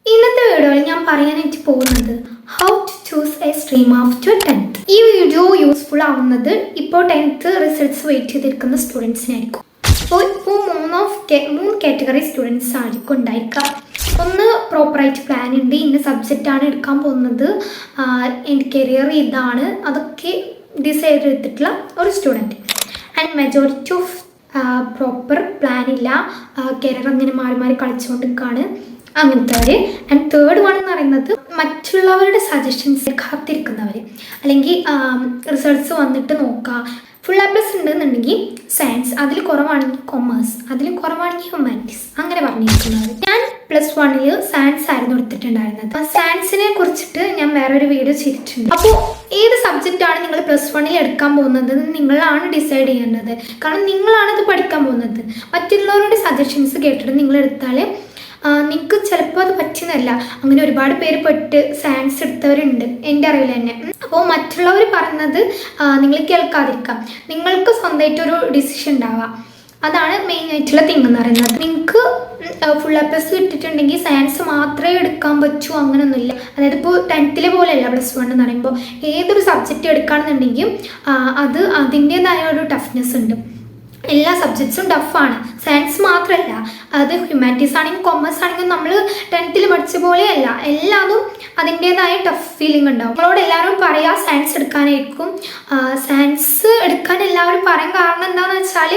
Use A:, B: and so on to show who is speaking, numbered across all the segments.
A: ഇന്നത്തെ വീഡിയോയിൽ ഞാൻ പറയാനായിട്ട് പോകുന്നത് how to choose a stream after 10th. ഈ വീഡിയോ യൂസ്ഫുൾ ആവുന്നത് ഇപ്പോൾ 10th റിസൾട്ട്സ് വെയിറ്റ് ചെയ്തിരിക്കുന്ന സ്റ്റുഡൻസിനായിരിക്കും. ഇപ്പോൾ മൂന്ന് കാറ്റഗറി സ്റ്റുഡൻസ് ആയിരിക്കും ഉണ്ടായിരിക്കുക. ഒന്ന് പ്രോപ്പറായിട്ട് പ്ലാൻ ഉണ്ട്, ഇന്ന സബ്ജക്റ്റാണ് എടുക്കാൻ പോകുന്നത്, എൻ്റെ കരിയർ ഇതാണ്, അതൊക്കെ ഡിസൈഡ് ചെയ്തിട്ടുള്ള ഒരു student. And majority of proper plan ഇല്ല, കരിയർ അങ്ങനെ മാറി മാറി കളിച്ചുകൊണ്ടിരിക്കുകയാണ് അങ്ങനത്തെവർ. ആൻഡ് തേർഡ് വൺ എന്ന് പറയുന്നത് മറ്റുള്ളവരുടെ സജഷൻസ് കാത്തിരിക്കുന്നവർ, അല്ലെങ്കിൽ റിസൾട്ട്സ് വന്നിട്ട് നോക്കുക. ഫുൾ A+ ഉണ്ടെന്നുണ്ടെങ്കിൽ സയൻസ്, അതിൽ കുറവാണെങ്കിൽ കൊമേഴ്സ്, അതിലും കുറവാണെങ്കിൽ ഹ്യൂമാനിറ്റീസ്, അങ്ങനെ പറഞ്ഞിരിക്കുന്നവർ. ഞാൻ +1 സയൻസ് ആയിരുന്നു എടുത്തിട്ടുണ്ടായിരുന്നത്. സയൻസിനെ കുറിച്ചിട്ട് ഞാൻ വേറൊരു വീഡിയോ ചെയ്തിട്ടുണ്ട്. അപ്പോൾ ഏത് സബ്ജക്റ്റാണ് നിങ്ങൾ +1 എടുക്കാൻ പോകുന്നത് നിങ്ങളാണ് ഡിസൈഡ് ചെയ്യേണ്ടത്. കാരണം നിങ്ങളാണത് പഠിക്കാൻ പോകുന്നത്. മറ്റുള്ളവരുടെ സജഷൻസ് കേട്ടിട്ട് നിങ്ങൾ എടുത്താൽ നിങ്ങൾക്ക് ചിലപ്പോൾ അത് പറ്റുന്നതല്ല. അങ്ങനെ ഒരുപാട് പേര് പെട്ട് സയൻസ് എടുത്തവരുണ്ട് എൻ്റെ അറിവിൽ തന്നെ. അപ്പോൾ മറ്റുള്ളവർ പറയുന്നത് നിങ്ങൾ കേൾക്കാതിരിക്കാം, നിങ്ങൾക്ക് സ്വന്തമായിട്ടൊരു ഡിസിഷൻ ഉണ്ടാവുക. അതാണ് മെയിൻ ആയിട്ടുള്ള തിങ് എന്ന് പറയുന്നത്. നിങ്ങൾക്ക് ഫുൾ A+ കിട്ടിയിട്ടുണ്ടെങ്കിൽ സയൻസ് മാത്രമേ എടുക്കാൻ പറ്റൂ അങ്ങനെയൊന്നുമില്ല. അതായത് ഇപ്പോൾ 10th പോലെയല്ല +1 എന്ന് പറയുമ്പോൾ ഏതൊരു സബ്ജക്റ്റ് എടുക്കുകയാണെന്നുണ്ടെങ്കിൽ അത് അതിൻ്റേതായ ഒരു ടഫ്നെസ് ഉണ്ട്. എല്ലാ സബ്ജക്ട്സും ടഫാണ്. സയൻസ് മാത്രമല്ല, അത് ഹ്യൂമാനിറ്റീസ് ആണെങ്കിലും കൊമേഴ്സ് ആണെങ്കിലും നമ്മൾ 10th പഠിച്ച പോലെയല്ല, എല്ലാതും അതിൻ്റേതായ ടഫ് ഫീലിംഗ് ഉണ്ടാവും. നമ്മളോട് എല്ലാവരും പറയാം സയൻസ് എടുക്കാനായിരിക്കും. സയൻസ് എടുക്കാൻ എല്ലാവരും പറയാൻ കാരണം എന്താണെന്ന് വെച്ചാൽ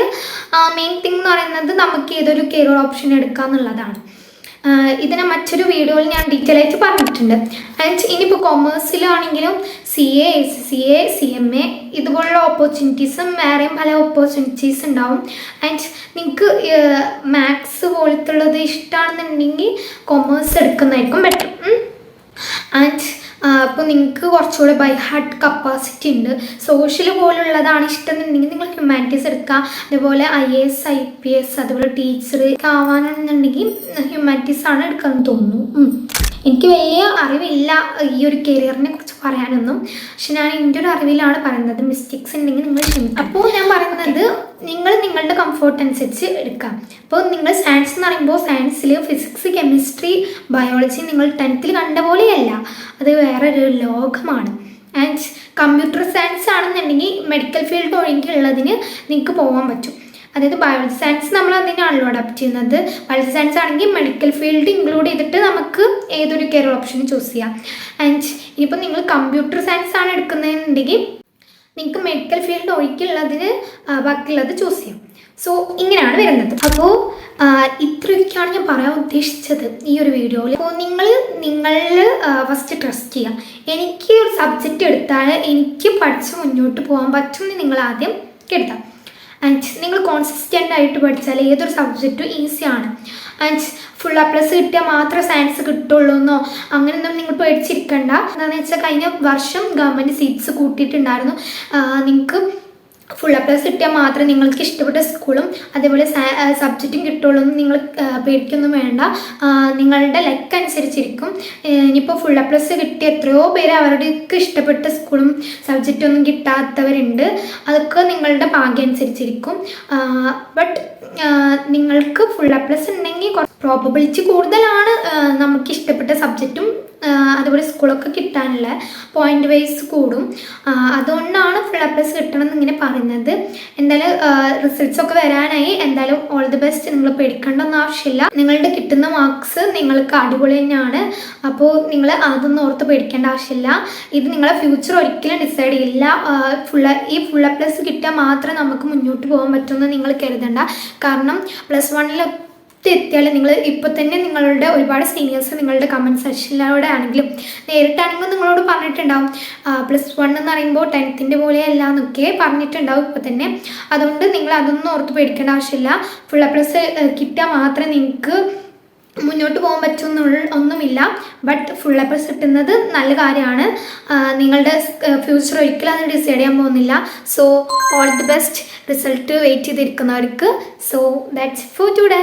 A: മെയിൻ തിങ് എന്ന് പറയുന്നത് നമുക്ക് ഏതൊരു കരിയർ ഓപ്ഷൻ എടുക്കാമെന്നുള്ളതാണ്. ഇതിനെ മറ്റൊരു വീഡിയോയിൽ ഞാൻ ഡീറ്റെയിൽ ആയിട്ട് പറഞ്ഞിട്ടുണ്ട്. ആൻഡ് ഇനിയിപ്പോൾ കൊമേഴ്സിലാണെങ്കിലും CA, SCA, CMA ഇതുപോലുള്ള ഓപ്പർച്യൂണിറ്റീസും വേറെയും പല ഓപ്പർച്യൂണിറ്റീസ് ഉണ്ടാവും. ആൻഡ് നിങ്ങൾക്ക് മാത്സ് പോലത്തുള്ളത് ഇഷ്ടമാണെന്നുണ്ടെങ്കിൽ കൊമേഴ്സ് എടുക്കുന്നതായിരിക്കും ബെറ്റർ. ആൻഡ് അപ്പോൾ നിങ്ങൾക്ക് കുറച്ചുകൂടെ ബൈ ഹാർട്ട് കപ്പാസിറ്റി ഉണ്ട്. സോഷ്യൽ പോലുള്ളതാണ് ഇഷ്ടമെന്നുണ്ടെങ്കിൽ നിങ്ങൾ ഹ്യൂമാനിറ്റീസ് എടുക്കുക. അതേപോലെ IAS, IPS, അതുപോലെ ടീച്ചർ ആവാനെന്നുണ്ടെങ്കിൽ ഹ്യൂമാനിറ്റീസ് ആണ് എടുക്കാമെന്ന് തോന്നുന്നു. എനിക്ക് വലിയ അറിവില്ല ഈ ഒരു കരിയറിനെ കുറിച്ച് പറയാനൊന്നും, പക്ഷെ ഞാൻ എൻ്റെ ഒരു അറിവിലാണ് പറയുന്നത്. മിസ്റ്റേക്സ് ഉണ്ടെങ്കിൽ നിങ്ങൾ ക്ഷമിക്കും. അപ്പോൾ ഞാൻ പറയുന്നത് നിങ്ങൾ നിങ്ങളുടെ കംഫോർട്ട് അനുസരിച്ച് എടുക്കാം. അപ്പോൾ നിങ്ങൾ സയൻസ് എന്ന് പറയുമ്പോൾ സയൻസിൽ ഫിസിക്സ്, കെമിസ്ട്രി, ബയോളജി നിങ്ങൾ 10th കണ്ട പോലെയല്ല, അത് വേറൊരു ലോകമാണ്. ആൻഡ് കമ്പ്യൂട്ടർ സയൻസ് ആണെന്നുണ്ടെങ്കിൽ മെഡിക്കൽ ഫീൽഡ് ഒഴികെയുള്ളതിന് നിങ്ങൾക്ക് പോകാൻ പറ്റും. അതായത് ബയോളജി സയൻസ് നമ്മൾ അതിനാണല്ലോ അഡാപ്റ്റ് ചെയ്യുന്നത്. ബയോളജി സയൻസ് ആണെങ്കിൽ മെഡിക്കൽ ഫീൽഡ് ഇൻക്ലൂഡ് ചെയ്തിട്ട് നമുക്ക് ഏതൊരു കരിയർ ഓപ്ഷൻ ചൂസ് ചെയ്യാം. ആൻഡ് ഇനിയിപ്പോൾ നിങ്ങൾ കമ്പ്യൂട്ടർ സയൻസ് ആണ് എടുക്കുന്നതെന്നുണ്ടെങ്കിൽ നിങ്ങൾക്ക് മെഡിക്കൽ ഫീൽഡ് ഒഴിക്കുള്ളതിന് ബാക്കിയുള്ളത് ചൂസ് ചെയ്യാം. സോ ഇങ്ങനെയാണ് വരുന്നത്. അപ്പോൾ ഇത്രയൊക്കെയാണ് ഞാൻ പറയാൻ ഉദ്ദേശിച്ചത് ഈ ഒരു വീഡിയോയിൽ. അപ്പോൾ നിങ്ങൾ ഫസ്റ്റ് ട്രസ്റ്റ് ചെയ്യാം. എനിക്ക് ഒരു സബ്ജക്റ്റ് എടുത്താൽ എനിക്ക് പഠിച്ച് മുന്നോട്ട് പോകാൻ പറ്റുമെന്ന് നിങ്ങൾ ആദ്യം കരുതാം. ആൻഡ് നിങ്ങൾ കോൺസിസ്റ്റൻ്റ് ആയിട്ട് പഠിച്ചാൽ ഏതൊരു സബ്ജക്റ്റും ഈസിയാണ്. ആൻഡ് ഫുൾ A+ കിട്ടിയാൽ മാത്രമേ സയൻസ് കിട്ടുള്ളൂ എന്നോ അങ്ങനെയൊന്നും നിങ്ങൾ പേടിച്ചിരിക്കണ്ട. എന്താണെന്ന് വെച്ചാൽ കഴിഞ്ഞ വർഷം ഗവൺമെൻറ് സീറ്റ്സ് കൂട്ടിയിട്ടുണ്ടായിരുന്നു. നിങ്ങൾക്ക് ഫുൾ A+ കിട്ടിയാൽ മാത്രമേ നിങ്ങൾക്ക് ഇഷ്ടപ്പെട്ട സ്കൂളും അതേപോലെ സബ്ജക്റ്റും കിട്ടുള്ളൂ എന്ന് നിങ്ങൾ പേടിക്കൊന്നും വേണ്ട. നിങ്ങളുടെ ലക്ക് അനുസരിച്ചിരിക്കും. ഇനിയിപ്പോൾ ഫുൾ A+ കിട്ടിയ എത്രയോ പേര് അവർക്ക് ഇഷ്ടപ്പെട്ട സ്കൂളും സബ്ജക്റ്റും ഒന്നും കിട്ടാത്തവരുണ്ട്. അതൊക്കെ നിങ്ങളുടെ ഭാഗ്യം അനുസരിച്ചിരിക്കും. ബട്ട് നിങ്ങൾക്ക് ഫുൾ A+ ഉണ്ടെങ്കിൽ പ്രോബബിലിറ്റി കൂടുതലാണ് നമുക്ക് ഇഷ്ടപ്പെട്ട സബ്ജക്റ്റും അതുപോലെ സ്കൂളൊക്കെ കിട്ടാനുള്ള പോയിന്റ് വൈസ് കൂടും. അതുകൊണ്ടാണ് ഫുൾ A+ കിട്ടണം എന്നിങ്ങനെ പറയുന്നത്. എന്തായാലും റിസൾട്ട്സ് ഒക്കെ വരാനായി. എന്തായാലും ഓൾ ദി ബെസ്റ്റ്. നിങ്ങൾ പേടിക്കേണ്ടൊന്നും ആവശ്യമില്ല. നിങ്ങളുടെ കിട്ടുന്ന മാർക്സ് നിങ്ങൾക്ക് അടിപൊളി തന്നെയാണ്. അപ്പോൾ നിങ്ങൾ അതൊന്നും ഓർത്ത് പേടിക്കേണ്ട ആവശ്യമില്ല. ഇത് നിങ്ങളെ ഫ്യൂച്ചർ ഒരിക്കലും ഡിസൈഡ് ചെയ്യില്ല. ഈ ഫുൾ A+ കിട്ടിയാൽ മാത്രമേ നമുക്ക് മുന്നോട്ട് പോകാൻ പറ്റുമെന്ന് നിങ്ങൾ കരുതണ്ട. കാരണം +1 എത്തിയാൽ നിങ്ങൾ ഇപ്പോൾ തന്നെ നിങ്ങളുടെ ഒരുപാട് സീനിയേഴ്സ് നിങ്ങളുടെ കമൻറ്റ് സെക്ഷനിലൂടെ ആണെങ്കിലും നേരിട്ടാണെങ്കിലും നിങ്ങളോട് പറഞ്ഞിട്ടുണ്ടാവും +1 എന്ന് പറയുമ്പോൾ 10th പോലെയല്ല എന്നൊക്കെ പറഞ്ഞിട്ടുണ്ടാവും ഇപ്പോൾ തന്നെ. അതുകൊണ്ട് നിങ്ങൾ അതൊന്നും ഓർത്ത് പേടിക്കേണ്ട ആവശ്യമില്ല. ഫുൾ A+ കിട്ടിയാൽ മാത്രമേ നിങ്ങൾക്ക് മുന്നോട്ട് പോകാൻ പറ്റുമെന്നുള്ള ഒന്നുമില്ല. ബട്ട് ഫുൾ A+ കിട്ടുന്നത് നല്ല കാര്യമാണ്. നിങ്ങളുടെ ഫ്യൂച്ചർ ഒരിക്കലും അത് ഡിസൈഡ് ചെയ്യാൻ പോകുന്നില്ല. So all the best. Result wait ചെയ്തിരിക്കുന്നവർക്ക്. So that's for today.